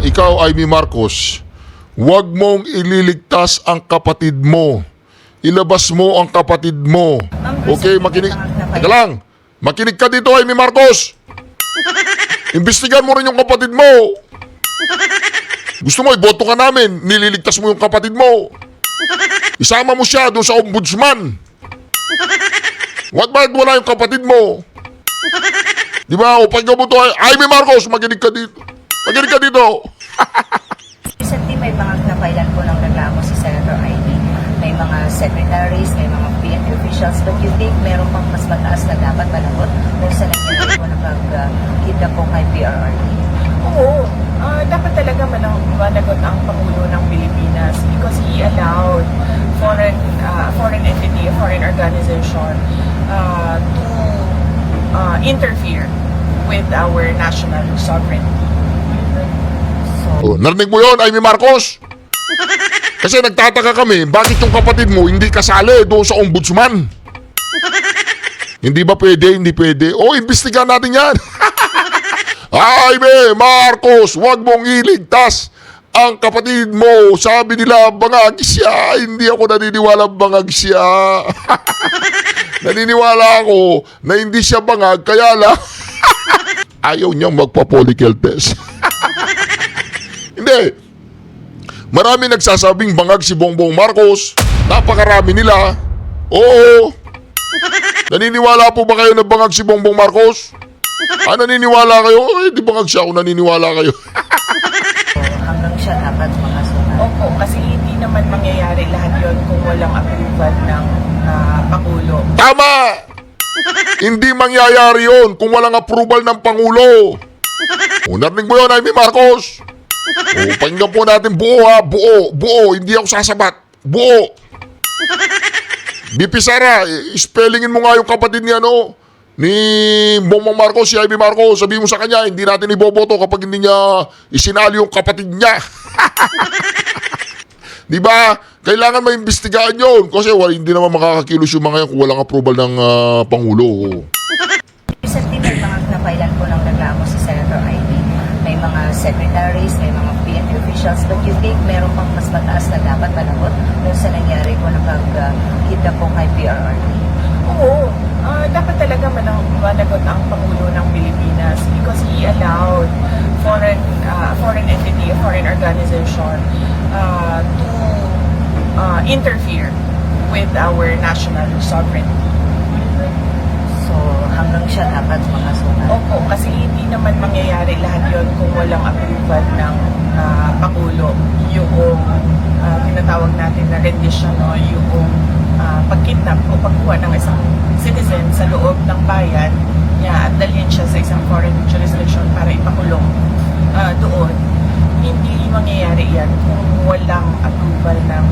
Ikaw, Amy Marcos, huwag mong ililigtas ang kapatid mo. Ilabas mo ang kapatid mo. Okay, makinig. Teka lang. Makinig ka dito, Amy Marcos. Imbestigan mo rin yung kapatid mo. Gusto mo, iboto ka namin. Nililigtas mo yung kapatid mo. Isama mo siya doon sa ombudsman. Bakit wala yung kapatid mo? Di ba? O pag mo to, Amy Marcos, makinig ka dito. Makinig ka dito. Recently, may mga napailan po ng reklamo si Senator Amy. May mga secretaries, may mga PNP officials. But you think meron pang mas mataas na dapat managot kung sa nangyari po nagkita po kay PRRD? Oo, dapat talaga managot ang Pangulo ng Pilipinas because he allowed foreign entity, a foreign organization to interfere with our national sovereignty. Narinig mo yun, Amy Marcos? Kasi nagtataka kami, bakit yung kapatid mo hindi kasali doon sa ombudsman? Hindi ba pwede? Hindi pwede. Imbestigahan natin yan. Amy Marcos, huwag mong iligtas ang kapatid mo. Sabi nila, bangag siya. Hindi ako naniniwala bangag siya. Naniniwala ako na hindi siya bangag, kaya lang ayaw niyang magpa-follicle test. Hindi. Marami nagsasabing bangag si Bongbong Marcos. Napakarami nila. Oo. Naniniwala po ba kayo na bangag si Bongbong Marcos? Naniniwala kayo? Di bangag siya kung naniniwala kayo. Hanggang siya dapat makasuhan. Opo, kasi hindi naman mangyayari lahat yon kung walang approval ng Pangulo. Tama! Hindi mangyayari yon kung walang approval ng Pangulo. Narinig mo yun, Amy Marcos? Pakinggan po natin buo ha. Buo. Hindi ako sasabat. Buo. BP Sara, spellingin mo nga yung kapatid niya, ni Bongbong Marcos, si Amy Marcos. Sabihin mo sa kanya, hindi natin iboboto kapag hindi niya isinali yung kapatid niya. Di ba? Kailangan maimbestigahan yun. Kasi hindi naman makakakilos yung mga yan kung walang approval ng Pangulo. Recently, may mga napailan po ng reklamo si Senator Amy. May mga secretaries, may mga PNP officials. But you think meron pang mas mataas na dapat managot kung sa nangyari po nagkita po kay PRRD? Oo, dapat talaga managot ang Pangulo ng Pilipinas because he allowed foreign entity, a foreign organization to interfere with our national sovereignty. So, hanggang siya dapat makasuhan. Opo, kasi hindi naman mangyayari lahat yon kung walang approval ng Pangulo. Yung tinatawag natin na rendition o yung pagkidnap o pagkuha ng isang citizen sa loob ng bayan niya at dalhin siya sa isang foreign jurisdiction para ipakulong doon. Hindi mangyayari yan kung walang approval ng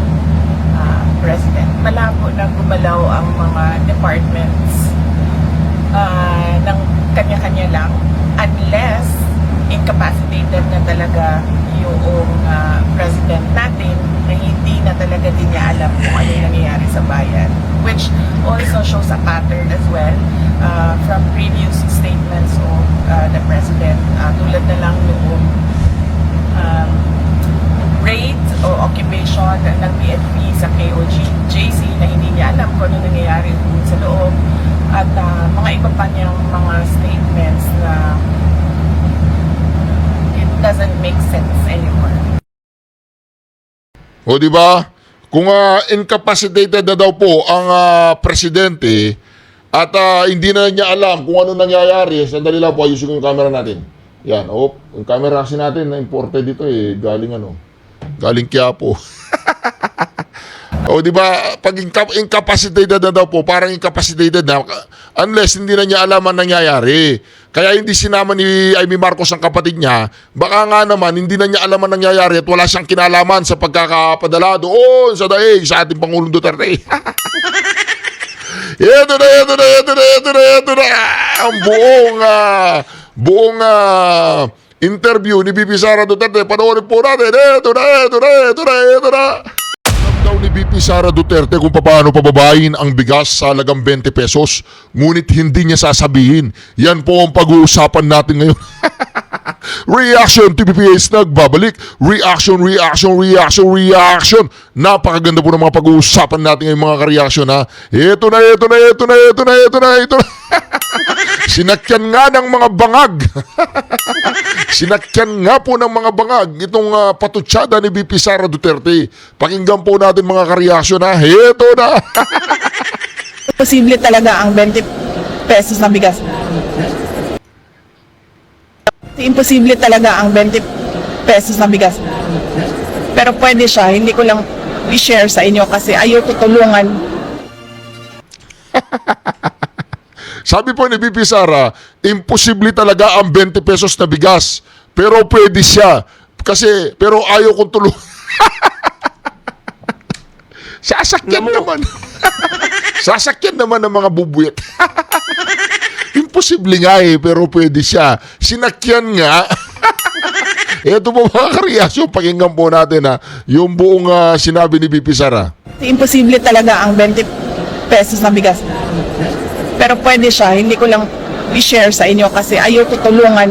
President. Malabo na gumalaw ang mga departments ng kanya-kanya lang unless incapacitated na talaga yung President natin na hindi na talaga din niya alam kung ano yung nangyayari sa bayan, which also shows a pattern as well from previous statements of the President, tulad na lang noong raid o occupation ng PNP sa KOJC na hindi niya alam kung ano nangyayari sa loob at mga iba pa niyang mga statements na it doesn't make sense anymore. Di ba? Kung incapacitated na daw po ang presidente at hindi na niya alam kung ano nangyayari, sandali lang po, ayusin ko yung camera natin. Yan, yung camera kasi natin na imported dito galing Quiapo. Di ba? Pag incapacitated na daw po, parang incapacitated na unless hindi na niya alam ang nangyayari. Kaya hindi sinama ni Amy Marcos ang kapatid niya. Baka nga naman, hindi na niya alam ang nangyayari at wala siyang kinalaman sa pagkakapadala doon sa daig sa ating Pangulong Duterte. Ito na. Ang buong interview ni BP Sara Duterte. Panoorin po natin. Ito na. daw ni VP Sara Duterte kung paano pababayin ang bigas sa halagang 20 pesos. Ngunit hindi niya sasabihin. Yan po ang pag-uusapan natin ngayon. Reaction TVPH nagbabalik. Reaction. Napakaganda po ng mga pag-uusapan natin ngayong mga ka-reaction ha. Ito na. Sinakyan nga ng mga bangag. Sinakyan nga po ng mga bangag itong patutsada ni VP Sara Duterte. Pakinggan po natin mga ka-reaction ha. Ito na. Posible talaga ang 20 pesos na bigas. Imposible talaga ang 20 pesos na bigas. Pero pwede siya, hindi ko lang i-share sa inyo kasi ayaw tutulungan. Sabi po ni VP Sara, imposible talaga ang 20 pesos na bigas. Pero pwede siya. Kasi, pero ayaw kong tulungan. Sasakyan naman. Sasakyan naman ng mga bubuyat. Imposible nga pero pwede siya. Sinakyan nga. Ito po mga kareaksyon, pakinggan po natin yung buong sinabi ni VP Sara. Imposible talaga ang 20 pesos na bigas. Pero pwede siya, hindi ko lang i-share sa inyo kasi ayaw tutulungan.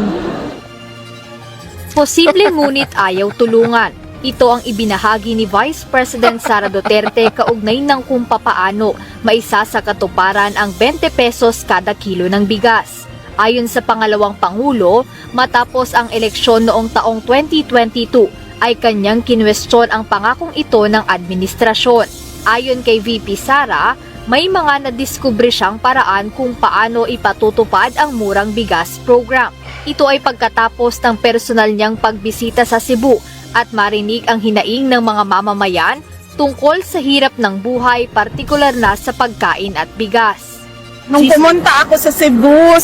Posible ngunit ayaw tulungan. Ito ang ibinahagi ni Vice President Sara Duterte kaugnay ng kung papaano maisasakatuparan ang 20 pesos kada kilo ng bigas. Ayon sa pangalawang Pangulo, matapos ang eleksyon noong taong 2022 ay kanyang kinwestiyon ang pangakong ito ng administrasyon. Ayon kay VP Sara, may mga nadiskubre siyang paraan kung paano ipatutupad ang murang bigas program. Ito ay pagkatapos ng personal niyang pagbisita sa Cebu at marinig ang hinaing ng mga mamamayan tungkol sa hirap ng buhay, partikular na sa pagkain at bigas. Nung pumunta ako sa Cebu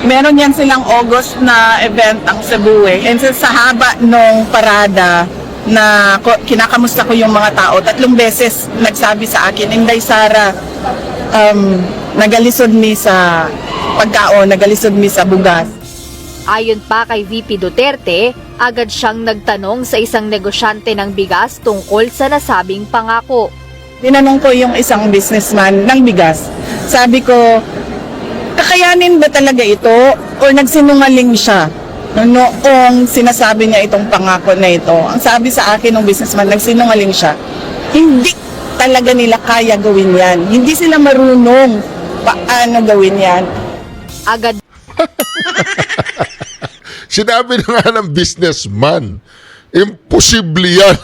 meron yan silang August na event ang Cebu and sa haba nung parada na kinakamusta ko yung mga tao, 3 beses nagsabi sa akin, Inday Sara, nagalisod mi sa pagkaon, nagalisod mi sa bugas. Ayon pa kay VP Duterte, agad siyang nagtanong sa isang negosyante ng bigas tungkol sa nasabing pangako. Tinanong ko yung isang businessman ng bigas. Sabi ko, kakayanin ba talaga ito o nagsinungaling siya noong sinasabi niya itong pangako na ito? Ang sabi sa akin ng businessman, nagsinungaling siya. Hindi talaga nila kaya gawin yan. Hindi sila marunong paano gawin yan. Agad Sinabi na nga ng businessman, imposible yan.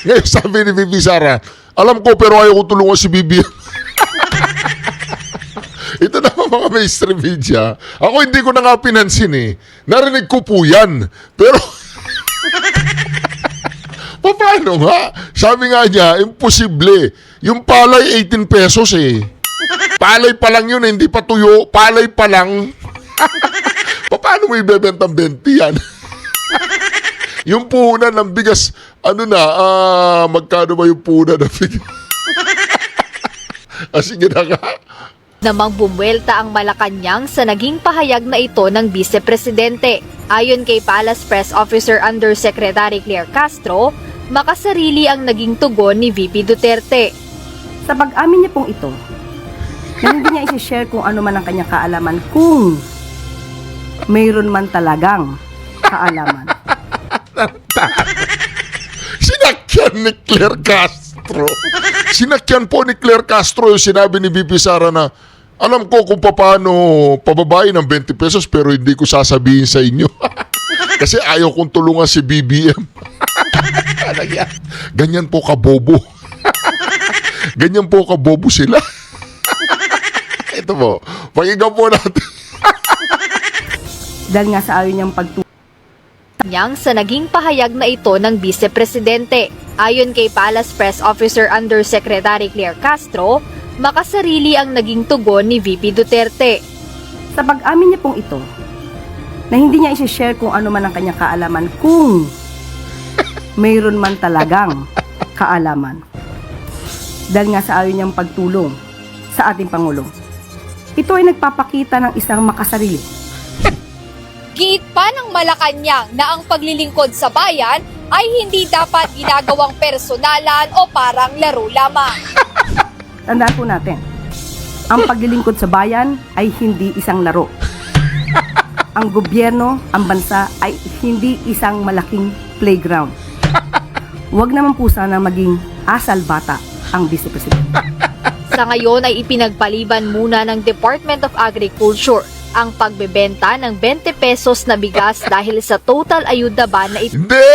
Ngayon sabi ni VP Sara, alam ko pero ayaw ko tulungan si BBM. Ito naman mga mainstream media. Ako hindi ko na nga pinansin Narinig ko po yan. Pero, paano nga? Sabi nga niya, imposible. Yung palay 18 pesos Palay pa lang yun, hindi pa tuyo. Palay pa lang. Paano mo ibebentang 20 yan? Yung puhunan ng bigas, magkano ba yung puhunan ng bigas? Sige na nga. namang bumuelta ang Malacanang sa naging pahayag na ito ng Vice Presidente. Ayon kay Palace Press Officer Undersecretary Claire Castro, makasarili ang naging tugon ni VP Duterte. Sa pag-amin niya pong ito, na hindi niya isi-share kung ano man ang kanyang kaalaman, kung mayroon man talagang kaalaman. Sinakyan ni Claire Castro. Sinakyan po ni Claire Castro yung sinabi ni VP Sara na alam ko kung paano pababayin ng 20 pesos pero hindi ko sasabihin sa inyo. Kasi ayaw kong tulungan si BBM. Ganyan po kabobo. Ganyan po kabobo sila. Ito po, pakinggan po natin. Dahil nga sa ayaw niyang Sa naging pahayag na ito ng Vice Presidente. Ayon kay Palace Press Officer Undersecretary Claire Castro, makasarili ang naging tugon ni VP Duterte. Sa pag-amin niya pong ito, na hindi niya isi-share kung ano man ang kanyang kaalaman, kung mayroon man talagang kaalaman. Dahil nga sa ayaw niyang pagtulong sa ating Pangulo. Ito ay nagpapakita ng isang makasarili. Giit pa ng Malacanang na ang paglilingkod sa bayan ay hindi dapat ginagawang personalan o parang laro lamang. Tandaan po natin, ang paglilingkod sa bayan ay hindi isang laro. Ang gobyerno, ang bansa ay hindi isang malaking playground. Huwag naman po sana maging asal bata ang Vice Presidente. Sa ngayon ay ipinagpaliban muna ng Department of Agriculture ang pagbebenta ng 20 pesos na bigas dahil sa total ayuda ban na ito. Hindi!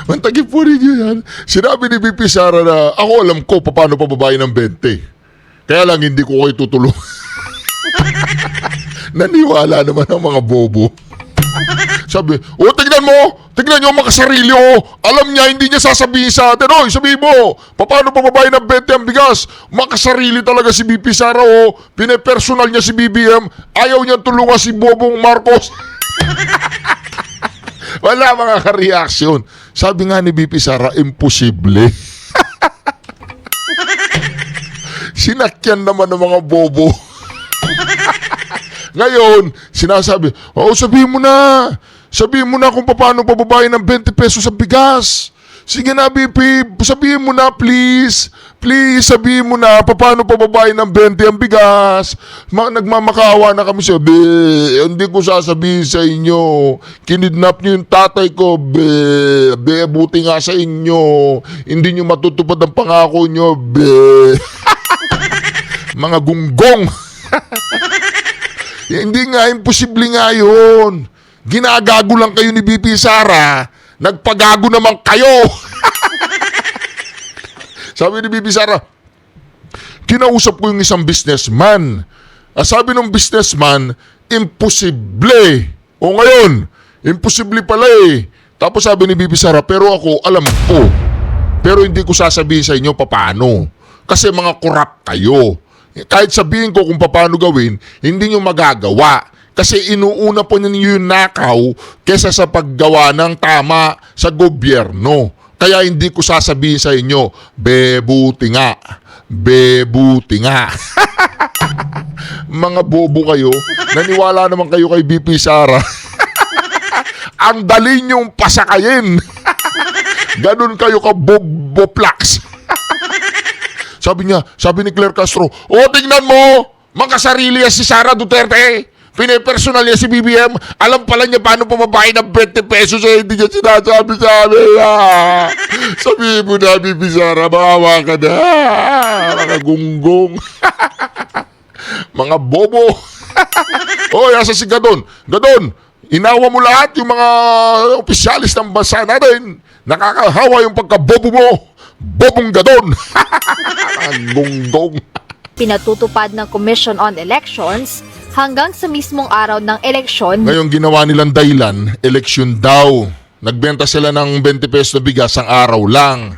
Mantagin po ninyo yan. Sinabi ni BP Sara na ako alam ko paano pababayin ng 20. Kaya lang hindi ko kayo tutulungan. Naniwala naman ang mga bobo. Sabi, tignan nyo ang makasarili, alam niya, hindi niya sasabihin sa atin, sabihin mo, paano pababayin ng 20 ang bigas? Makasarili talaga si BP Sara, pinepersonal niya si BBM, ayaw niya tulungan si Bobong Marcos. Wala mga ka-reaction. Sabi nga ni BP Sara, imposible. Sinakyan naman ng mga bobo. Ngayon, sinasabi, sabihin mo na. Sabihin mo na kung paano pababayin ng 20 pesos sa bigas. Sige na, BP, sabihin mo na, please. Please, sabihin mo na paano pababayin ng 20 ang bigas. Nagmamakaawa na kami siya. Hindi ko sasabihin sa inyo. Kinidnap niyo yung tatay ko. Buti nga sa inyo. Hindi niyo matutupad ang pangako niyo. Mga gunggong. Hindi nga, imposible nga yun. Ginagago lang kayo ni BP Sara. Nagpagago naman kayo. Sabi ni BP Sara, kinausap ko yung isang businessman. Sabi ng businessman, imposible. O ngayon, imposible pala eh. Tapos sabi ni BP Sara, pero ako alam ko. Pero hindi ko sasabihin sa inyo paano. Kasi mga korap kayo. Kahit sabihin ko kung paano gawin, hindi nyo magagawa. Kasi inuuna po ninyo yung nakaw kesa sa paggawa ng tama sa gobyerno. Kaya hindi ko sasabihin sa inyo, bebuti nga. Bebuti nga. Mga bobo kayo, naniwala naman kayo kay BP Sara. Ang dali nyong pasakayin. Ganun kayo ka boboplax. Sabi ni Claire Castro, tingnan mo, makasarili si Sara Duterte. Pinepersonal niya si BBM. Alam pala niya paano pumabahay ng 20 pesos hindi niya sinasabi sa amin. Sabihin mo na, BP Sara, maawa ka na. Mga gunggong. Mga bobo. Asa si Gadon. Gadon, inawa mo lahat yung mga opisyalis ng bansa natin. Nakakahawa yung pagkabobo mo. Bobong Gadon. Mga gunggong. Pinatutupad ng Commission on Elections hanggang sa mismong araw ng eleksyon. Ngayon ginawa nilang dahilan, eleksyon daw. Nagbenta sila ng 20 pesos na bigas ang araw lang.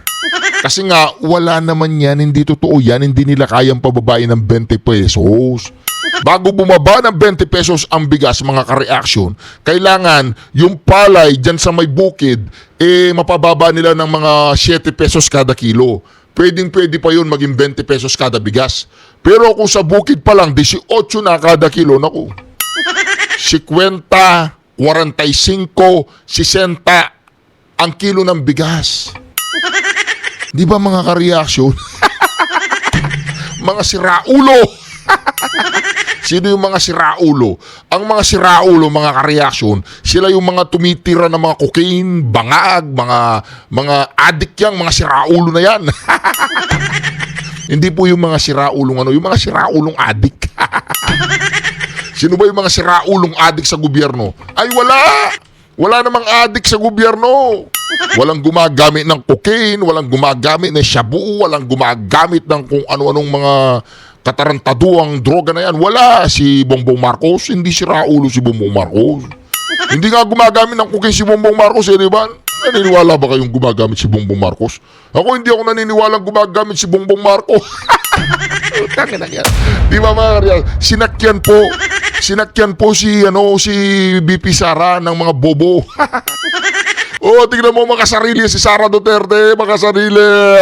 Kasi nga, wala naman yan, hindi totoo yan, hindi nila kayang pababain ng 20 pesos. Bago bumaba ng 20 pesos ang bigas, mga ka-reaction, kailangan yung palay dyan sa may bukid, mapababa nila ng mga 7 pesos kada kilo. Pwedeng-pwede pa yun maging 20 pesos kada bigas. Pero kung sa bukid pa lang, 18 na kada kilo, naku. 50, 45, 60 ang kilo ng bigas. Di ba mga ka-reaction? Mga siraulo. Sino yung mga siraulo? Ang mga siraulo, mga ka-reaction, sila yung mga tumitira ng mga cocaine, bangag, mga addict yang, mga siraulo na yan. Hindi po yung mga siraulong yung mga siraulong addict. Sino ba yung mga siraulong addict sa gobyerno? Ay wala! Wala namang addict sa gobyerno. Walang gumagamit ng cocaine, walang gumagamit ng shabu, walang gumagamit ng kung ano-anong mga katarantaduang droga na yan. Wala. Si Bongbong Marcos, hindi siraulo si Bongbong Marcos. Hindi nga gumagamit ng cocaine si Bongbong Marcos, di ba? Naniniwala ba kayong gumagamit si Bongbong Marcos? Ako hindi ako naniniwalang gumagamit si Bongbong Marcos. Di ba mga kariyal? Sinakyan po si BP Sara ng mga bobo. Tingnan mo makasarili si Sara Duterte, makasarili.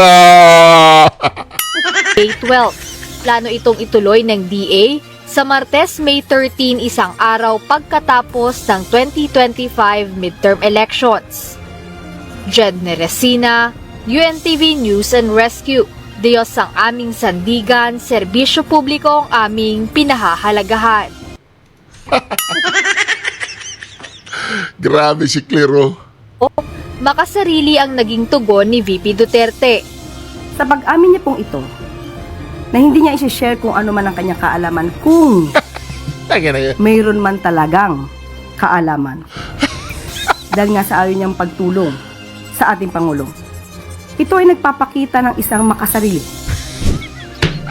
Day 12. Plano itong ituloy ng DA Sa Martes, May 13, isang araw pagkatapos ng 2025 midterm elections. Jed Neresina, UNTV News and Rescue. Diyos ang aming sandigan, serbisyo publiko ang aming pinahahalagahan. Grabe si Claire, oh. Makasarili ang naging tugon ni VP Duterte. Sa pag-amin niya pong ito, na hindi niya isi-share kung ano man ang kanyang kaalaman kung mayroon man talagang kaalaman. Dahil nga sa ayaw niyang pagtulong sa ating Pangulo. Ito ay nagpapakita ng isang makasarili.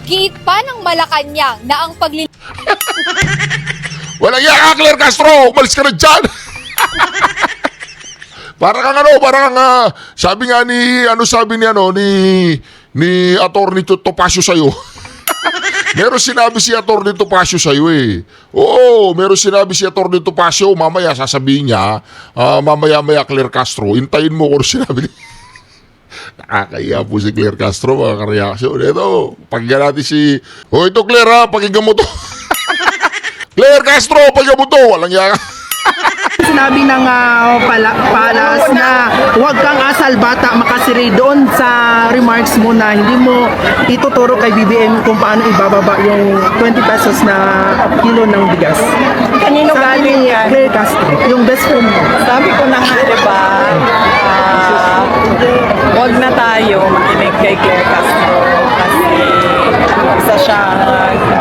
Giit pa ng Malacanang na ang Walang iya ka, Claire Castro! Umalis ka na dyan! Parang sabi nga ni Atty. Topacio sa'yo. Meron sinabi si Atty. Topacio sa'yo eh. Oo, meron sinabi si Atty. Topacio, mamaya sasabihin niya, mamaya Claire Castro, hintayin mo kung sinabi niya. Nakakaya po si Claire Castro, mga kareaksyon. Ito, pakinggan natin si... O ito Claire ha, pakinggan mo to. Claire Castro, pakinggan mo to. Walang yaka. Sinabi ng palas na huwag kang asal bata makasiri doon sa remarks mo na hindi mo ituturo kay BBM kung paano ibababa yung 20 pesos na kilo ng bigas. Kanino Sabi galing ni yan? Claire Castro, yung best friend mo. Sabi ko na nga, diba, wag na tayo makinig kay Claire Castro kasi isa siyang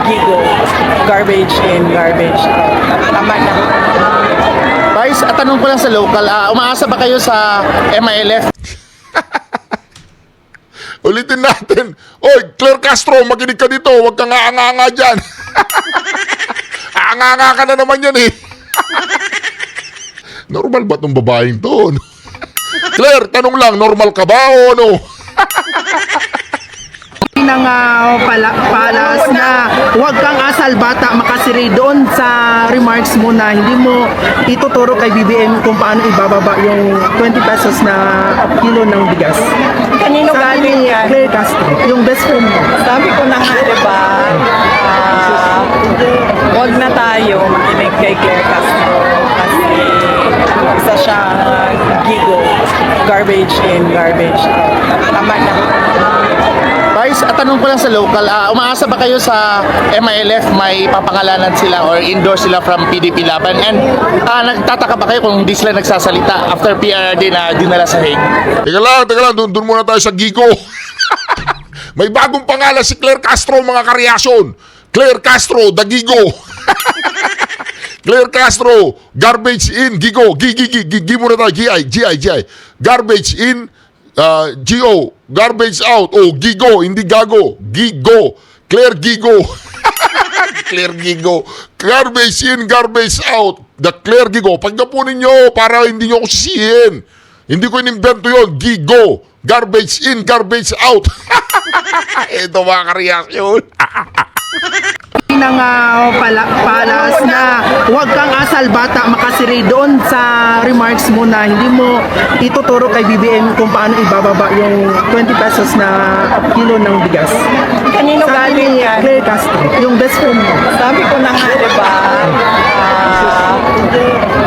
gigo, garbage in, garbage out. Tama na. Vice, tanong ko lang sa local, umaasa ba kayo sa MILF? Ulitin natin. Oy, Claire Castro, makinig ka dito. Huwag kang aanga-anga dyan. Aanga-anga ka na naman yan eh. Normal ba itong babaeng to? Claire, tanong lang, normal ka ba o ano? Ng palas na huwag kang asal bata makasiri doon sa remarks mo na hindi mo ituturo kay BBM kung paano ibababa yung 20 pesos na kilo ng bigas. Kanino Sabi galing ni yan? Claire Castro, yung best friend mo. Sabi ko na nga, diba, wag na tayo makinig kay Claire Castro kasi isa siyang gigo, garbage in, garbage out. Tama na. Vice, tanong ko lang sa local, umaasa ba kayo sa MILF may papangalanan sila or endorse sila from PDP Laban? And nagtataka ba kayo kung hindi sila nagsasalita after PRRD na dinala sa Hague? Teka lang, doon muna tayo sa Gigo. May bagong pangalan si Claire Castro, mga kareaksyon. Claire Castro, the Gigo. Claire Castro, garbage in, Gigo. Gi muna tayo, GI. Garbage in, GO, garbage out. Oh, Gigo, hindi gago. Gigo. Claire Gigo. Claire Gigo. Garbage in, garbage out. The Claire Gigo. Pagkapunin nyo para hindi nyo ako sisihin. Hindi ko inimbento yun. Gigo. Garbage in, garbage out. Ito mga kareaksyon. Ng palas na huwag kang asal bata makasiri doon sa remarks mo na hindi mo ituturo kay BBM kung paano ibababa yung 20 pesos na kilo ng bigas. Kanino Sabi galing ni yan? Claire Castro, yung best friend mo. Sabi ko na nga, diba,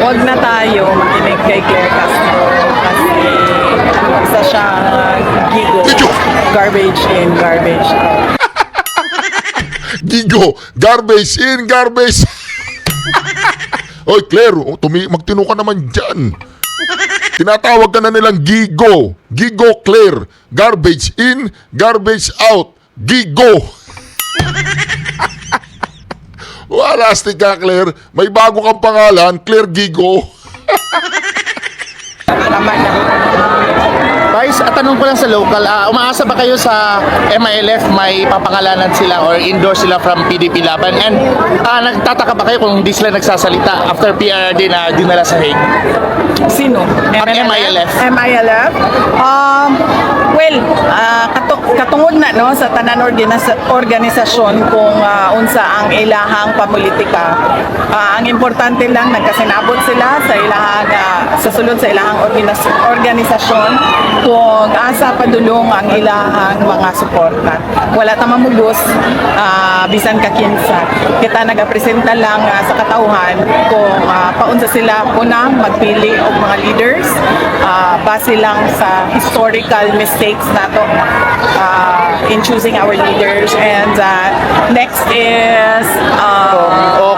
wag na tayo makinig kay Claire Castro kasi isa siyang gigo, garbage in, garbage out. Gigo, garbage in, garbage. Oy, Claire, magtino ka naman dyan. Tinatawag ka na nilang Gigo. Gigo, Claire. Garbage in, garbage out. Gigo. Wala, ka, Claire. May bago kang pangalan, Claire Gigo. Tama na. Vice, tanong ko lang sa local, umaasa ba kayo sa MILF may papangalanan sila or endorse sila from PDP Laban? And nagtataka ba kayo kung hindi sila nagsasalita after PRRD na dinala sa Hague? Sino? MILF. MILF? Well, katungod na no sa tanan organisasyon kung unsa ang ilahang pamulitika. Ang importante lang nagkasinabot sila sa ilahang sa sulod sa ilahang organisasyon kung asa padulong ang ilahang mga suporta. Wala ta mamugos bisan ka kinsa. Kita nagapresenta lang sa katauhan kung paunsa sila una magpili og mga leaders base lang sa historical mistakes nato in choosing our leaders. And next is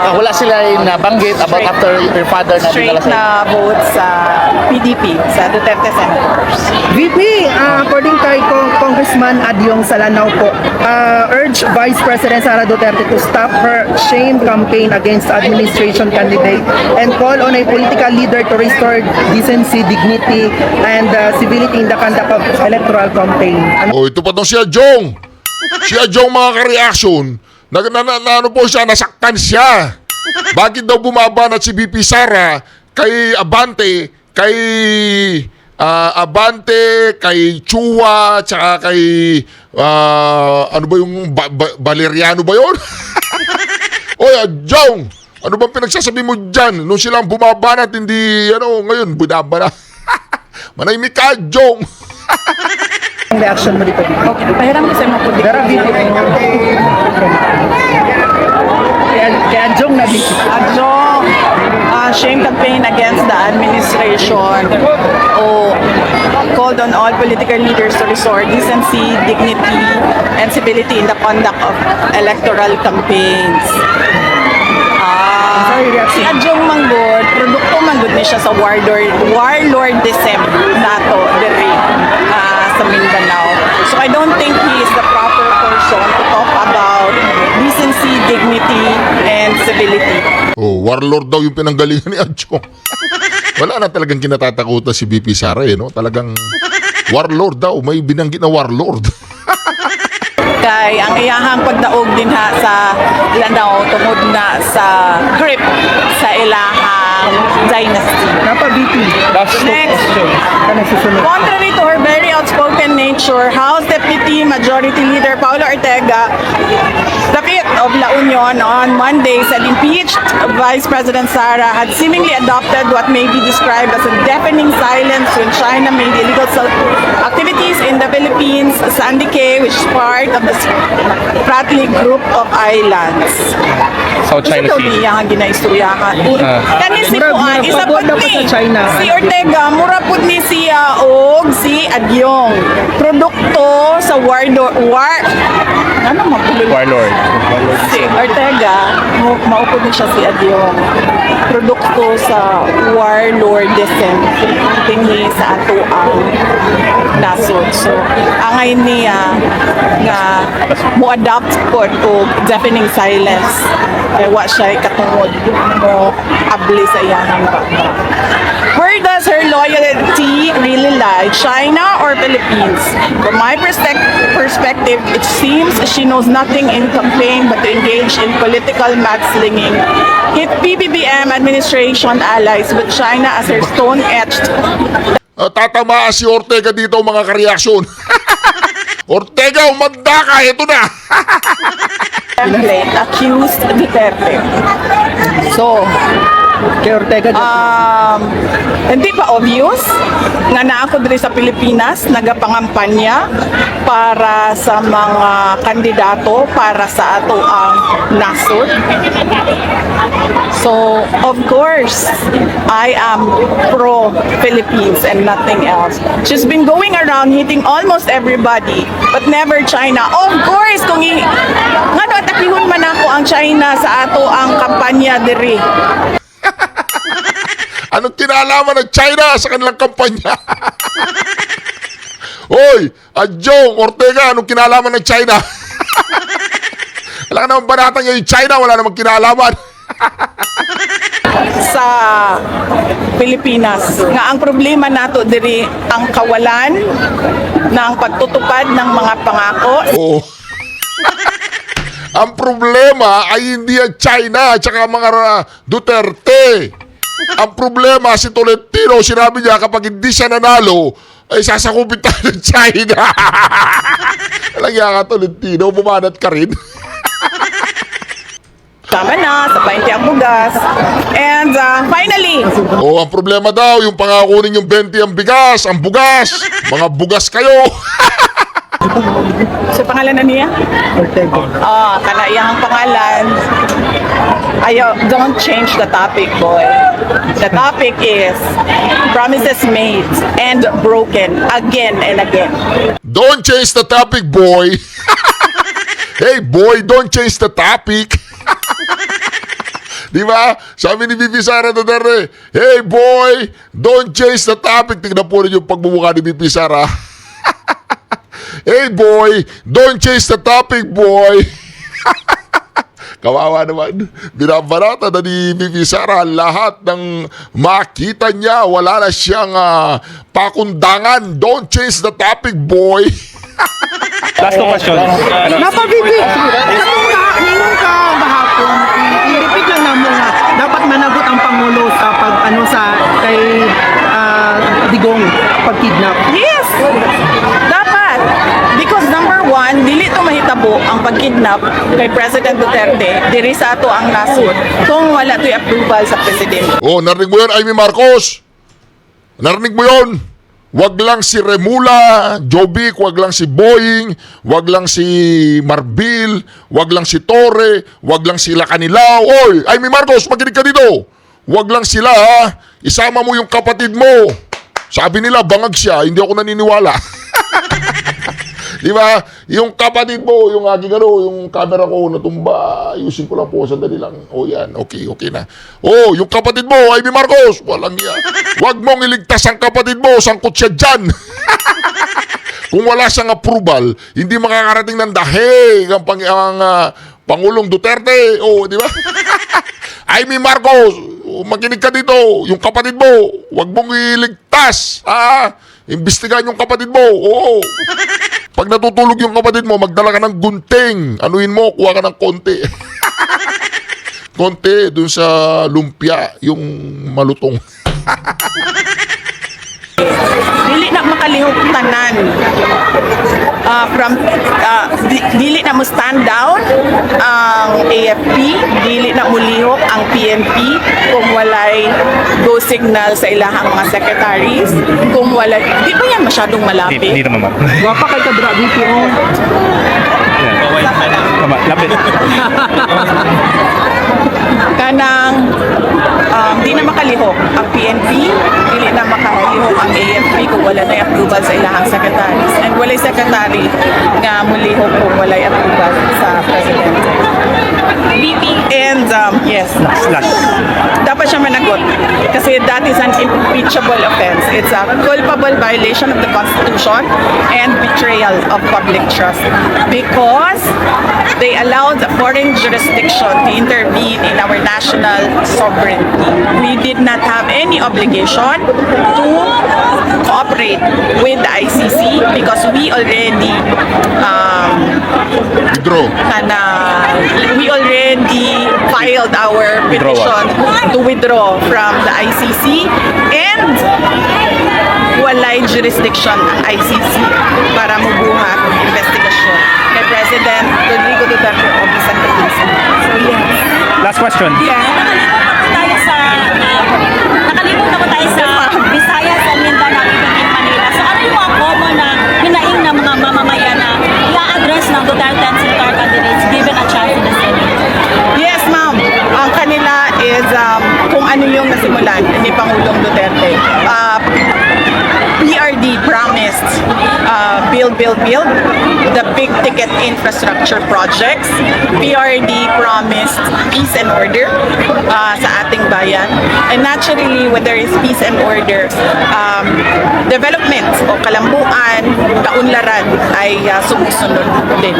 Wala sila nabanggit about after your father na straight dinala sa na vote sa PDP, sa Duterte Senators. VP, according kay Congressman Adyong Salanao po, urge Vice President Sara Duterte to stop her shame campaign against administration candidate and call on a political leader to restore decency, dignity, and civility in the conduct of electoral campaign. O ito pa tong si Adjong. Si Adjong mga ka-reaction, ano po siya, nasaktan siya. Bakit daw bumabanat si VP Sara kay Abante, kay Chua, tsaka kay, ano ba yung, Valeriano ba yun? Oy, Adjong, ano bang pinagsasabi mo dyan? Nung silang bumabanat, hindi, ngayon, budabanat. Manahimik ka, Adjong. Ang reaction mo dito, VP? Okay, pahiram ko sa mga puti. Pero VP, kaya Jong na VP. Adjong, shame campaign against the administration called on all political leaders to restore decency, dignity, and civility in the conduct of electoral campaigns. Si Adjong Manggod, produkto manggod ni siya sa warlordism nato diri sa Mindanao. So I don't think he is the proper person to talk about decency, dignity, and civility. Oh, warlord daw yung pinanggalingan ni Adjong. Wala na talagang kinatatakutan si VP Sara no? Talagang warlord daw, may binanggit na warlord. Kay ang iyahang pagdaog din ha sa Lanao tungod na sa grip sa ilahang dynasty. Napa VP. Next, contrary to her very outspoken nature, House Deputy Majority Leader Paolo Ortega, the fifth of La Union on Monday said impeached Vice President Sara had seemingly adopted what may be described as a deafening silence when China made illegal activities in the Philippines, Sandy Cay, which is part of the Spratly Group of Islands. South China Ito Sea. niya ang ginaistoryahan. Kani si Puan, isa po dapat ni sa China. si Ortega, mura po ni siya og si Adyong. Produkto sa ano Warlord. si Ortega, maupod ni siya si Adyong. Produkto sa warlordism tinhi sa ato ang nasod. So, angay niya nga mo-adapt po og deafening silence. Kaya wa siya katungod mo abli sa iyahang baka. Where does her loyalty really lie? China or Philippines? From my perspective, it seems she knows nothing in campaign but to engage in political mudslinging. Hit PBBM administration allies with China as her stone-etched Tatamaan si Ortega dito mga ka-reaction. Ortega, umanda ka, ito na. template accused Duterte. So, Kay Ortega, hindi pa obvious nga naa ako diri sa Pilipinas nagapangampanya para sa mga kandidato para sa ato ang nasod. So, of course, I am pro-Philippines and nothing else. She's been going around hitting almost everybody, but never China. Of course, kung ngano atakihon man ako ang China sa ato ang kampanya diri. Anong kinalaman ng China sa kanilang kampanya? Hoy, Adjong, Ortega, anong kinalaman ng China? Wala ka naman banatan niya yung China, wala namang kinalaman. Sa Pilipinas nga ang problema nato diri ang kawalan ng pagtutupad ng mga pangako. Oo. Ang problema ay hindi ang China at saka mga Duterte. Ang problema si Tolentino, sinabi niya kapag hindi siya nanalo, ay sasakupin tayo ng China. Lagyan ka, Tolentino, bumanat ka rin. Tama na, sa 20 ang bugas. And finally, Oh, ang problema daw, yung pangako ninyong 20 ang bigas, ang bugas. Mga bugas kayo. sa pangalan na niya? Kanayang pangalan. Ayo, don't change the topic, boy. The topic is promises made and broken again and again. Don't change the topic, boy. Hey, boy, don't change the topic. Di ba? Sabi ni Bibi Sara Duterte, hey, boy, don't change the topic. Tignan po rin yung pagmumukha ni Bibi Sara. Hey, boy, don't change the topic, boy. Kawawa naman. Binabarata na ni Bibi Sara lahat ng makita niya. Wala na siyang pakundangan. Don't change the topic, boy. Last question. Napabibi. Ningon ka bahapon. I-repeat lang namin nga dapat managot ang pangulo sa kay Digong pagkidnap. Yes! Dapat! Because number one, dili to mahitabo ang pagkidnap kay President Duterte, diri sa ato ang nasod kung wala to'y approval sa Presidente. Oh, narinig mo yun, Amy Marcos? Narinig mo yun? Wag lang si Remula, Jovic, wag lang si Boying, wag lang si Marbil, wag lang si Torre, wag lang sila Kanilaw. Oy, Amy Marcos, makinig ka dito. Wag lang sila, ha? Isama mo yung kapatid mo. Sabi nila, bangag siya. Hindi ako naniniwala. Di ba? Yung kapatid mo, yung aking yung camera ko natumba. Ayusin ko lang po, sandali lang. O yan, okay na. Oh, yung kapatid mo, Amy Marcos, walang yan. Huwag mong iligtas ang kapatid mo, sangkot siya dyan. Kung wala siyang approval, hindi makakarating ng dahig ang Pangulong Duterte. Oh, di ba? Amy Marcos, makinig ka dito. Yung kapatid mo, huwag mong iligtas. Imbestigahan yung kapatid mo. Oo. Pag natutulog yung kapatid mo, magdala ka ng gunting. Anuhin mo, kuha ka ng konti. Konti dun sa lumpia, yung malutong. Dili na makalihok tanan. Dili na mo stand down ang AFP, dili na mulihok ang PNP kung walay go signal sa ilahang mga secretaries, kung walay, di ba yan masyadong malapit? Hindi naman, ma'am. Wapa kay kadra BPO. Tama, lapit. Kanang di na makalihok ang PNP, dili na makalihok ang AFP kung wala na approval sa ilahang secretaries, and walay secretary nga mulihok kung walay approval sa president. And yes, Last. dapat siya managot kasi that is an impeachable offense. It's a culpable violation of the Constitution and betrayal of public trust because they allowed a foreign jurisdiction to intervene in our national sovereignty. We did not have any obligation to cooperate with the ICC because we already we already filed our petition to withdraw from the ICC, and walay jurisdiction ang ICC para mubuhat ng investigasyon kay President Rodrigo Duterte of the Santa Cruz. So yes. Last question. Nakalimot na po tayo sa Visayas and Mindanao, even in Manila. So ano yung mga common na hinaing ng mga mamamayan na i-address ng Duterte and Senator candidates given a chance in the Senate? Yes, ma'am. Ang kanila is kung ano yung nasimulan ni Pangulong Duterte. PRD promised build, the big ticket infrastructure projects. PRD promised peace and order sa ating bayan. And naturally, when there is peace and order, development o kalambuan, kaunlaran ay sumusunod din.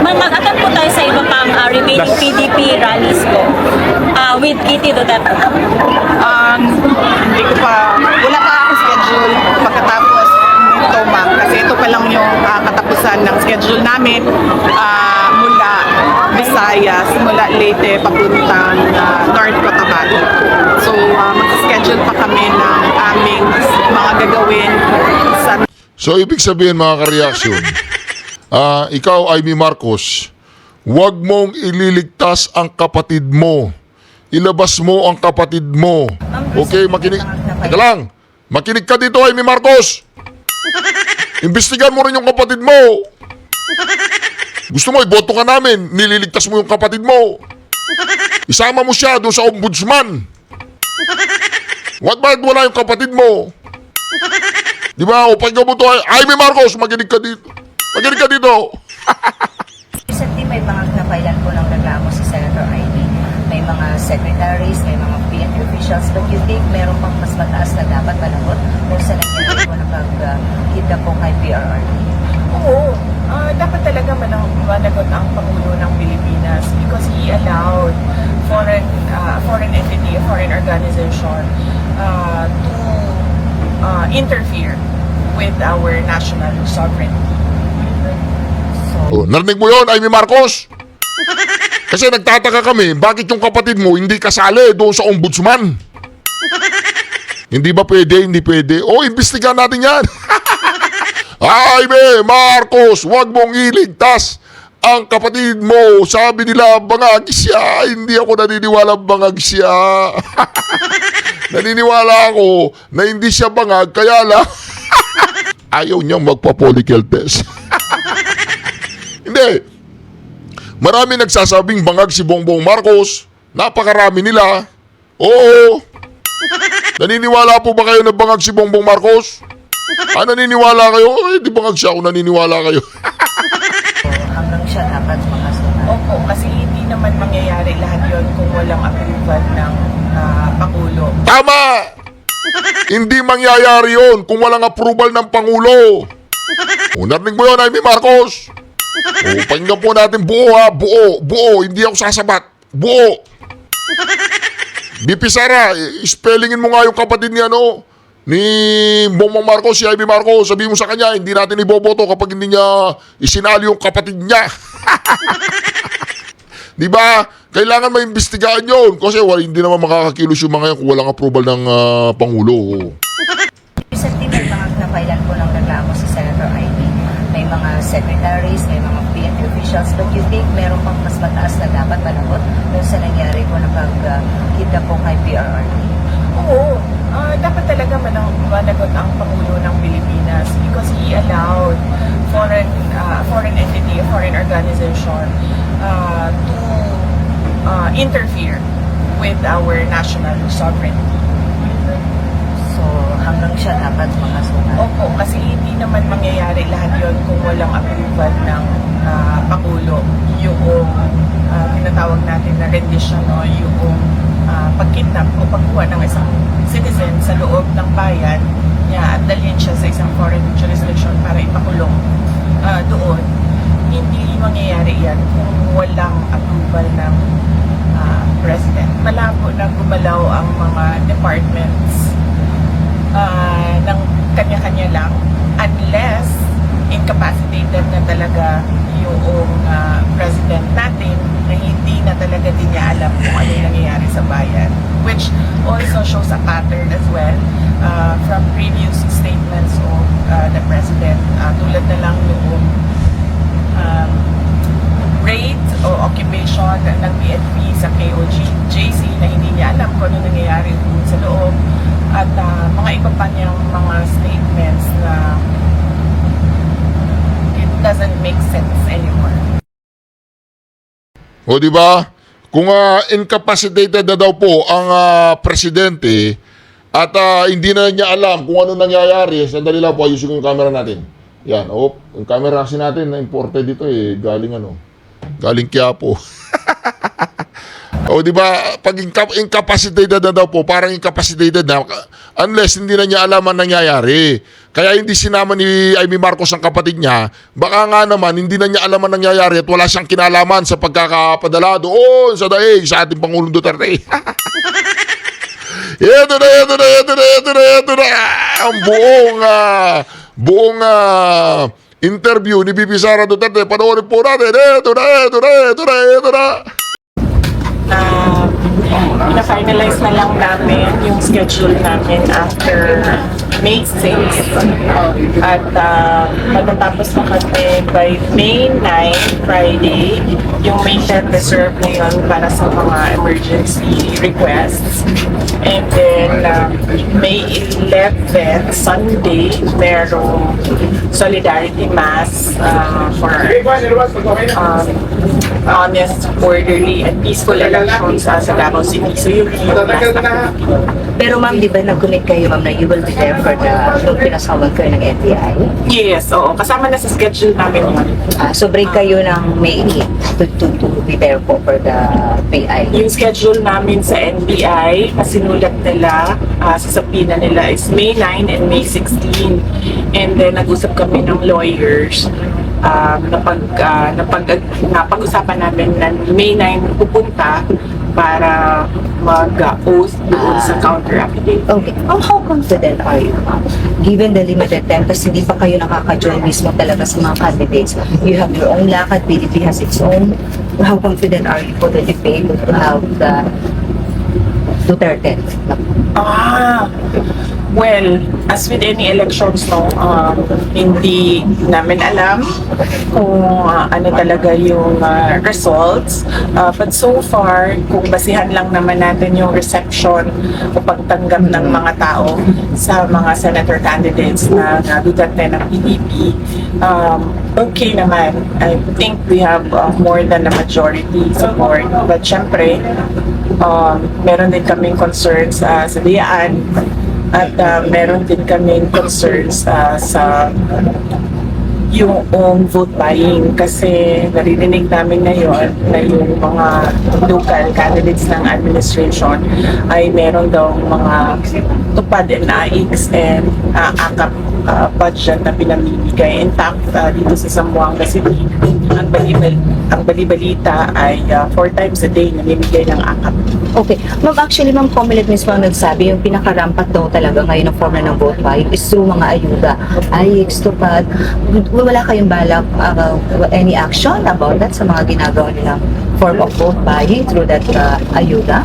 Mag-attend po tayo sa iba pang remaining PDP rallies ko with Kitty Duterte. Hindi ko pa, wala pa akong schedule pagkatapos nito, ma'am. Kasi ito pa lang yung katapusan ng schedule namin mula Visayas, mula Leyte, papuntang North Cotabato. So, mag-schedule pa kami ng aming mga gagawin sa So, ibig sabihin mga ka-reaction, ikaw, Amy Marcos, huwag mong ililigtas ang kapatid mo. Ilabas mo ang kapatid mo. Okay, makinig. Teka lang. Makinig ka dito, Amy Marcos. Imbestigan mo rin yung kapatid mo. Gusto mo, iboto ka namin. Nililigtas mo yung kapatid mo. Isama mo siya doon sa ombudsman. Bakit wala yung kapatid mo? Di ba? O pag mo to, Amy Marcos, makinig ka dito. Makinig ka dito. Recently, may mga napailan po ng reklamo si Senator Amy. May mga secretaries, may mga PNP officials, but you think meron pang mas mataas na dapat managot kung sa nangyari po na pag-kidnap po kay PRRD? Oo, dapat talaga managot ang Pangulo ng Pilipinas because he allowed foreign entity, a foreign organization to interfere with our national sovereignty. Oh, narinig mo yun, Amy Marcos? Kasi nagtataka kami, bakit yung kapatid mo hindi kasali doon sa ombudsman? Hindi ba pwede? Hindi pwede. O, imbestigahan natin yan. Amy Marcos, huwag mong iligtas ang kapatid mo. Sabi nila, bangag siya. Hindi ako naniniwala bangag siya. Naniniwala ako na hindi siya bangag, kaya lang ayaw niyang magpa-follicle test. Hindi. Marami nagsasabing bangag si Bongbong Marcos. Napakarami nila. Oo. Naniniwala po ba kayo na bangag si Bongbong Marcos? Naniniwala kayo? Di bangag siya kung naniniwala kayo. Hanggang siya dapat makasuhan. Opo, kasi hindi naman mangyayari lahat yon kung walang approval ng Pangulo. Tama! Hindi mangyayari yon kung walang approval ng Pangulo. Narinig mo yun, Amy Marcos? Pakinggan po natin buo ha, buo, hindi ako sasabat. Buo. BP Sara, spellingin mo nga yung kapatid ni ni Bongbong Marcos, si Amy Marcos. Sabihin mo sa kanya, hindi natin iboboto kapag hindi niya isinali yung kapatid niya. Di ba? Kailangan maimbestigahan yun kasi hindi naman makakakilos yung mga yan kung walang approval ng Pangulo. Recently, may mga napailan po ng reklamo si Senator Amy. May mga secretaries, may mga PNP officials, but you think meron pang mas mataas na dapat managot kung sa nangyari po na pag-kidnap po kay PRRD? Oo, dapat talaga managot ang Pangulo ng Pilipinas because he allowed foreign entity, a foreign organization to interfere with our national sovereignty. So, hanggang siya dapat makasuhan. Opo, kasi hindi naman mangyayari lahat yon kung walang approval ng Pangulo. Yung tinatawag natin na rendition, yung pagkidnap o pagkuha ng isang citizen sa loob ng bayan niya at dalhin siya sa isang foreign jurisdiction para ipakulong doon. Hindi mangyayari yan kung walang approval ng President. Malabo na gumalaw ang mga departments ng kanya-kanya lang unless incapacitated na talaga yung president natin na hindi na talaga din niya alam kung ano yung nangyayari sa bayan, which also shows a pattern as well from previous statements of the president, tulad na lang yung raid o occupation ng PNP sa KOJC na hindi niya alam kung ano nangyayari sa loob at mga iba pa niyang mga statements na it doesn't make sense anymore. O di ba? Kung incapacitated na daw po ang presidente at hindi na niya alam kung ano nangyayari, sandali lang po, ayusin ko yung camera natin. Yan, yung camera kasi natin na imported dito galing galing Quiapo. O di ba, pag incapacitated na daw po, parang incapacitated na unless hindi na niya alam ang nangyayari. Kaya hindi sinama ni Amy Marcos ang kapatid niya, baka nga naman hindi na niya alam ang nangyayari at wala siyang kinalaman sa pagkakapadala doon sa daig sa ating Pangulong Duterte. Ito na. Ang buong interview ni BP Sara Duterte. Panoorin po natin. Ito na. Ina-finalize na lang namin yung schedule namin after May 6. At matatapos na kami by May 9, Friday. Yung May 10 reserve na yun para sa mga emergency requests. And then May 11, Sunday, merong Solidarity Mass for honest, orderly, and peaceful elections sa Davao City. So yung last na. Pero ma'am, di ba nag-commit kayo ma'am na you will be there for the nung pinasawag kayo ng NBI? Yes, oo. Kasama na sa schedule namin yun. So break kayo ng May 8 to be there po for the PI. Yung schedule namin sa NBI, sinulat nila, sa sapina nila is May 9 and May 16. And then nag-usap kami ng lawyers. Napag-usapan namin na May 9 pupunta para mag-oath doon sa counter affidavit. Okay. How confident are you, ma'am? Given the limited time, kasi hindi pa kayo nakaka-join mismo talaga sa mga candidates. You have your own lakad, PDP has its own. How confident are you that you be able to have the Duterte? Well, as with any elections, no, hindi namin alam kung ano talaga yung results. But so far, kung basihan lang naman natin yung reception o pagtanggap ng mga tao sa mga senator candidates na Duterte ng PDP, okay naman. I think we have more than a majority support. But syempre, meron din kaming concerns sa diyaan. At meron din kaming concerns sa yung vote buying kasi naririnig namin ngayon na yung mga local candidates ng administration ay meron daw mga tupad and AIX and AKAP budget na pinamimigay. In fact, dito sa Zamboanga City, ang balibalita ay 4 times a day namimigay ng AKAP. Okay. Ma'am, actually, ma'am, Comelec mismo ang nagsabi, yung pinakarampat daw talaga ngayon ng form na ng vote buying is through mga ayuda. AIX, tupad. Wala kayong balak any action about that sa mga ginagawa nilang form of vote buying through that ayuda?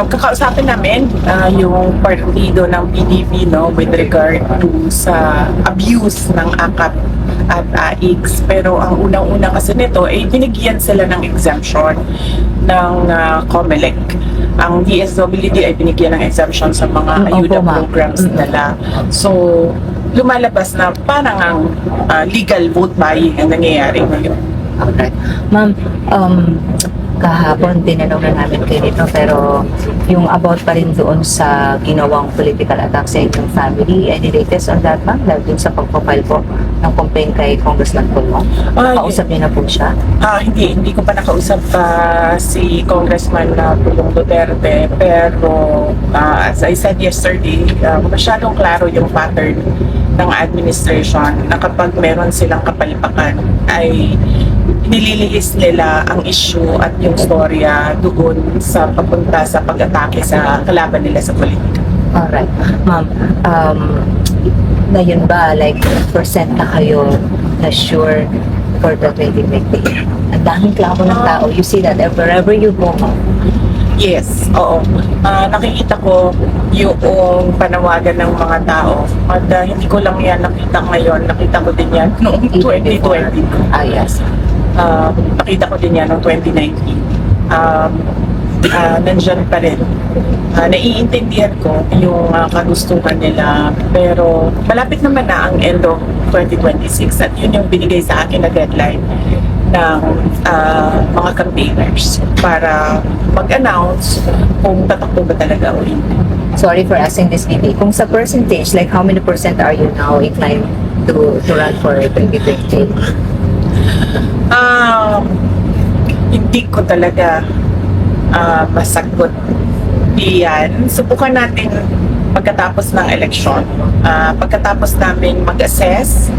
Kakausapin namin yung partido ng PDP, no, with regard to sa abuse ng AKAP at AIX. Pero ang unang-una kasi nito ay binigyan sila ng exemption ng Comelec. Ang DSWD ay binigyan ng exemption sa mga ayuda programs nila. So, lumalabas na parang ang legal vote buying ang nangyayari ngayon. Alright. Ma'am, kahapon tinanong na namin kayo dito pero yung about pa rin doon sa ginawang political attack sa inyong family, any latest on that, ma'am? Dahil dun sa pagpapile po ng complaint kay Congressman Pulmo. Nakausap niyo na po siya? Hindi ko pa nakausap si Congressman Pulong Duterte, pero as I said yesterday, masyadong klaro yung pattern ng administration na kapag meron silang kapalipakan ay nililihis nila ang issue at yung storya doon sa papunta sa pag-atake sa kalaban nila sa politika. Alright. Ma'am, ngayon ba, like, percent na kayo na sure for the 2028? Ang daming klamo ng tao. You see that wherever you go, ma'am. Yes, oo. Nakikita ko yung panawagan ng mga tao at hindi ko lang yan nakita ngayon. Nakita ko din yan noong 2020. Yes. Nakita ko din yan noong 2019. Nandyan pa rin. Naiintindihan ko yung kagustuhan nila, pero malapit naman na ang end of 2026 at yun yung binigay sa akin na deadline ng mga campaigners para mag-announce kung tatakbo ba talaga o hindi. Sorry for asking this, Bibi. Kung sa percentage, like how many percent are you now inclined to run for 2028? Hindi ko talaga masagot diyan. Subukan natin pagkatapos ng eleksyon. Pagkatapos namin mag-assess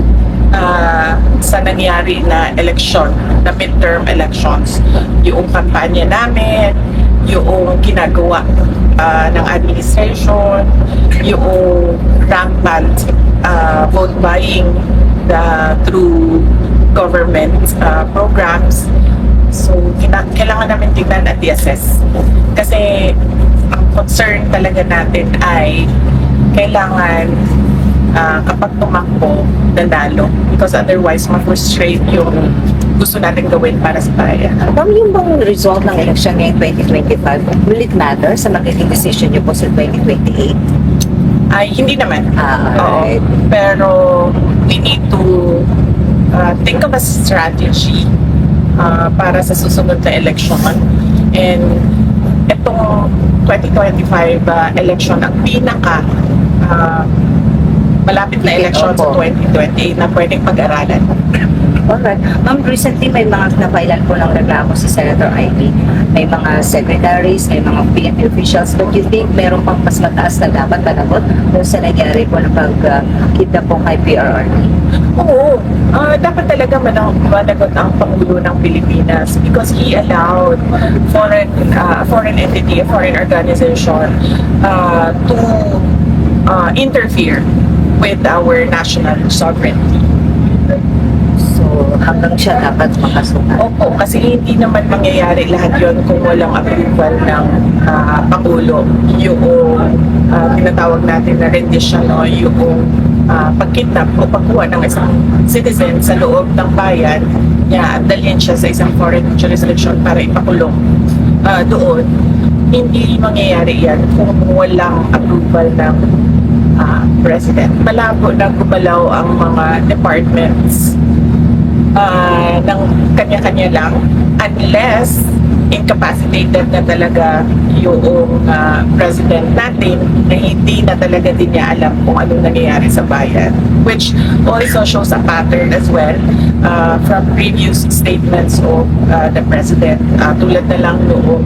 sa nangyari na eleksyon, na midterm elections, yung kampanya namin, yung ginagawa ng administration, yung rampant vote buying through government programs. So, kailangan namin tignan at i-assess. Kasi ang concern talaga natin ay kailangan kapag tumakbo, nanalo. Because otherwise, ma-frustrate yung gusto natin gawin para sa bayan. Ma'am, yung bang result ng election ngayong 2025, will it matter sa magiging decision niyo po sa 2028? Ay, hindi naman. Alright. Pero we need to think of a strategy para sa susunod na election. And itong 2025 election, ang pinaka malapit na election sa 2028 na pwedeng pag-aralan. Alright. Ma'am, recently may mga napailan po ng reklamo si Senator Ivy. May mga secretaries, may mga PNP officials. But you think meron pang mas mataas na dapat panagot kung sa nangyari po na pagkita po kay PRRD? Oo. Dapat talaga managot ang Pangulo ng Pilipinas because he allowed foreign entity, a foreign organization to interfere with our national sovereignty. So, hanggang siya dapat makasuhan. Opo, kasi hindi naman mangyayari lahat yon kung walang approval ng Pangulo. Yung tinatawag natin na rendition, no? Yung pagkidnap o pagkuha ng isang citizen sa loob ng bayan niya at dalhin siya sa isang foreign jurisdiction para ipakulong doon. Hindi mangyayari yan kung walang approval ng President. Malabo na gumalaw ang mga departments ng kanya-kanya lang unless incapacitated na talaga yung president natin na hindi na talaga din niya alam kung anong nangyayari sa bayan, which also shows a pattern as well from previous statements of the president, tulad na lang noong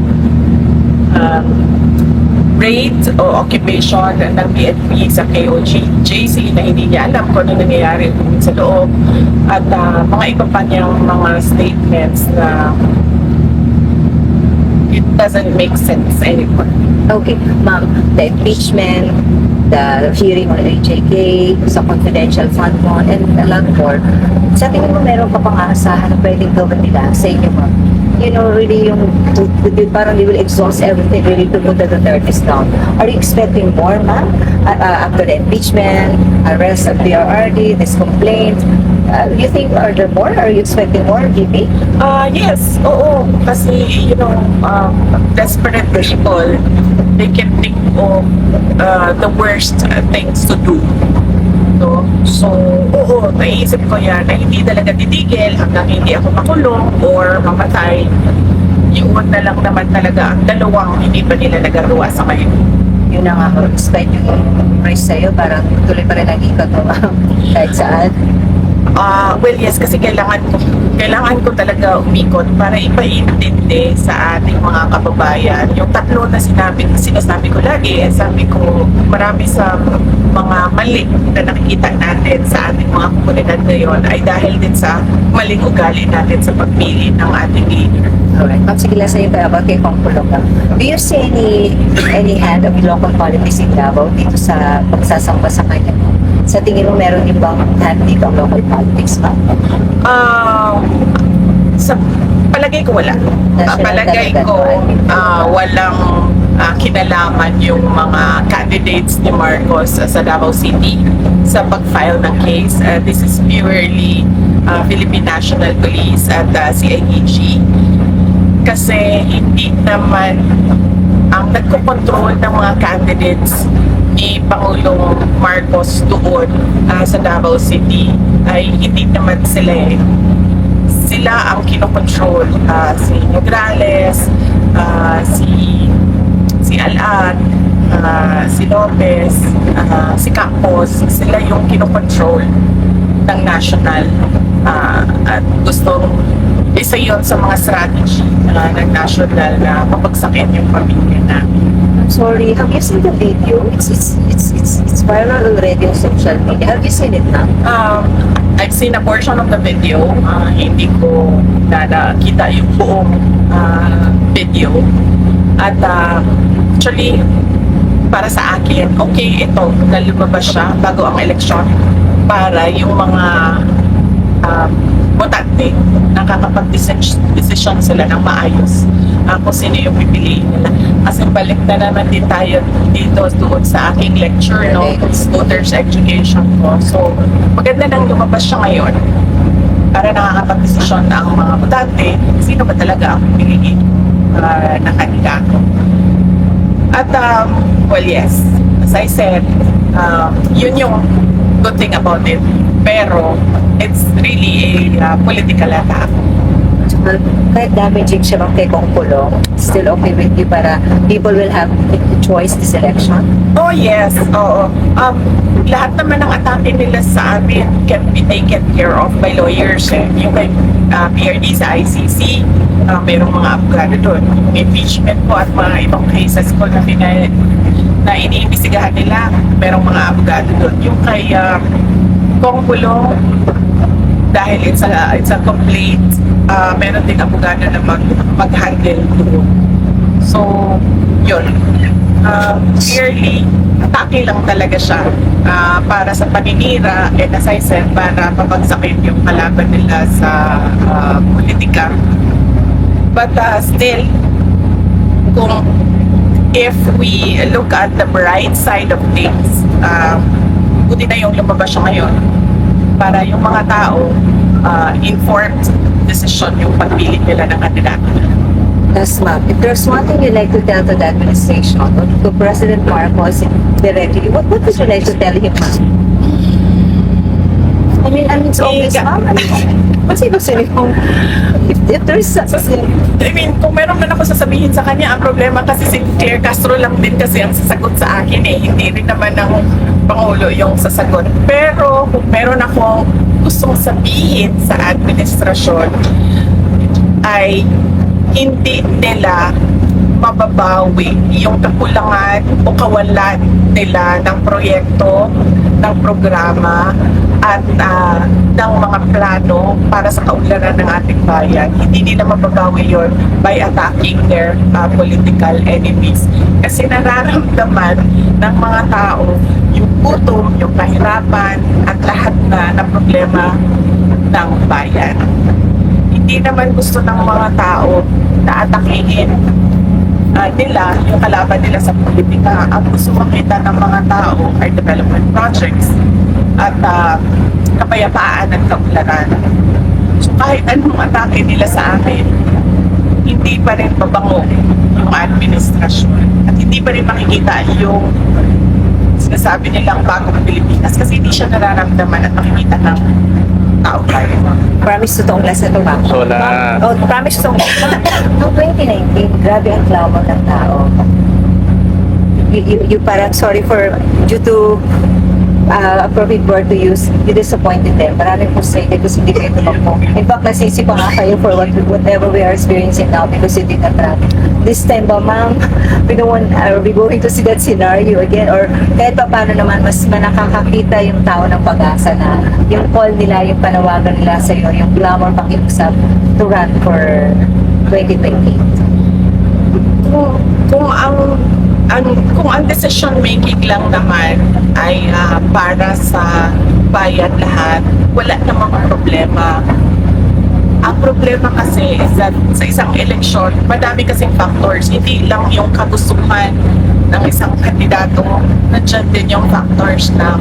raid o occupation ng PNP sa KOJC na hindi niya alam kung ano nangyayari sa loob at mga iba pa niyang mga statements na it doesn't make sense anymore. Okay, ma'am, the impeachment, the hearing on AJK, sa confidential fund mo, and a lot more. Sa tingin mo, meron ka pang aasahan na pwedeng gawin nila sa inyo, ma'am? You know, really parang they will exhaust everything really to put the Duterte's down. Are you expecting more, ma'am? After the impeachment, arrest of PRRD, this complaint, you think are there more? Are you expecting more, VP? Yes, oo. Kasi, desperate people, they can think of the worst things to do. So, oo, naisip ko yan na hindi talaga titigil hanggang hindi ako makulong or mamatay. Yun na lang naman talaga ang dalawang hindi pa nila nagagawa sa ngayon. Yun na nga, despite yung price sa'yo, parang tuloy pa rin ang ikot mo, ma'am, kahit saan. Well, yes, kasi kailangan ko talaga umikot para ipaintindi sa ating mga kababayan. Yung tatlo na sinasabi ko lagi, sabi ko marami sa mga mali na nakikita natin sa ating mga komunidad ngayon ay dahil din sa maling ugali natin sa pagpili ng ating leader. Alright. Ma'am, sige lang sa'yo tayo about kay Pangulong lang. Do you see any hand of local politics in Davao dito sa pagsasamba sa kanya? Sa tingin mo, meron din bang hand dito ang local politics, ma'am? Sa palagay ko wala. Palagay ko walang kinalaman yung mga candidates ni Marcos sa Davao City sa pag-file ng case. This is purely Philippine National Police at CIDG. Kasi hindi naman ang nagkocontrol ng mga candidates ni Pangulong Marcos doon sa Davao City ay hindi naman sila sila ang kinokontrol. Si Nograles, si Alan, si Lopez, si Campos, sila yung kinokontrol ng national at gustong isa yun sa mga strategy ng national na mapagsakin yung pamilya namin. Sorry, have you seen the video? It's viral already on social media. Have you seen it now? I've seen a portion of the video. Hindi ko nakita yung buong video. At actually, para sa akin, okay ito na lumabas siya bago ang eleksyon para yung mga botante nakakapag-desisyon sila ng maayos kung sino yung pipiliin nila. Kasi balik na naman din tayo dito doon sa aking lecture, no? Voters education ko. So, maganda nang lumabas siya ngayon para nakakapag-desisyon na ang mga botante sino ba talaga ang pipiliin na kandidato. At, well, yes, as I said, yun yung good thing about it. Pero, it's really a political attack. Kahit damaging siya kay Kong Kulong, still okay with you para people will have the choice this election? Oh yes, oo. Lahat naman ng atake nila sa amin can be taken care of by lawyers. Yung kay PRD sa ICC, mayroong mga abogado doon. Yung impeachment po at mga ibang cases ko na iniimbestigahan nila, mayroong mga abogado doon. Yung kay Kong Kulong, dahil it's a complaint, meron din abogado na mag-handle doon. So, yun. Clearly, atake lang talaga siya para sa paninira, and as I said, para pabagsakin yung kalaban nila sa politika. But still, if we look at the bright side of things, buti na yung lumabas siya ngayon para yung mga tao informed decision yung pagpili nila ng kandidato. Yes, ma'am. If there's one thing you'd like to tell to the administration, to President Marcos directly, what would you like to tell him, ma'am? I mean, it's obvious, ma'am. What's ibig sabihin kung if there's I mean, kung meron man ako sasabihin sa kanya, ang problema kasi si Claire Castro lang din kasi ang sasagot sa akin eh. Hindi rin naman ng Pangulo yung sasagot. Pero kung meron akong gustong sabihin sa administrasyon, ay hindi nila mababawi yung kakulangan o kawalan nila ng proyekto, ng programa, at ng mga plano para sa kaunlaran ng ating bayan. Hindi nila mababawi yon by attacking their political enemies. Kasi nararamdaman ng mga tao yung gutom, yung kahirapan, at lahat na problema ng bayan. Hindi naman gusto ng mga tao na atakihin nila yung kalaban nila sa politika. Ang gusto makita ng mga tao ay development projects at kapayapaan at kaunlaran. So kahit anong atake nila sa akin, hindi pa rin mabango yung administrasyon at hindi pa rin makikita yung sinasabi nilang bagong Pilipinas kasi hindi siya nararamdaman at makikita ng tao tayo. promise to last na ito, ma'am? So, Promise to noong 2019, grabe ang clamor ng tao. You parang sorry for due to appropriate word to use, you disappointed them. Maraming frustrated kasi hindi kayo tumakbo. In fact, nasisi pa nga kayo for whatever we are experiencing now because you did not run. This time ba, ma'am, are we going to see that scenario again? Or kahit pa paano naman, mas nakakakita yung tao ng pag-asa na yung call nila, yung panawagan nila sa iyo, yung clamor pakiusap to run for 2028. Kung ang decision making lang naman ay para sa bayan lahat, wala namang problema. Ang problema kasi is that sa isang eleksyon, madami kasing factors. Hindi lang yung kagustuhan ng isang kandidato, nandiyan din yung factors ng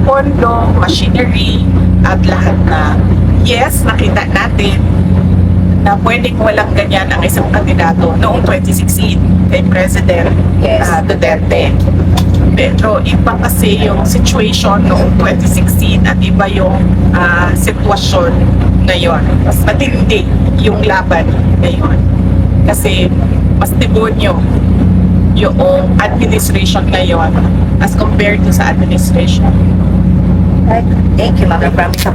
pondo, machinery, at lahat na. Yes, nakita natin na pwedeng walang ganyan ang isang kandidato noong 2016 kay President Duterte. Pero iba kasi yung situation noong 2016 at iba yung sitwasyon ngayon. Mas matindi yung laban ngayon. Kasi mas demonyo yung administration ngayon as compared to sa administration. Thank you, ma'am. I promise ako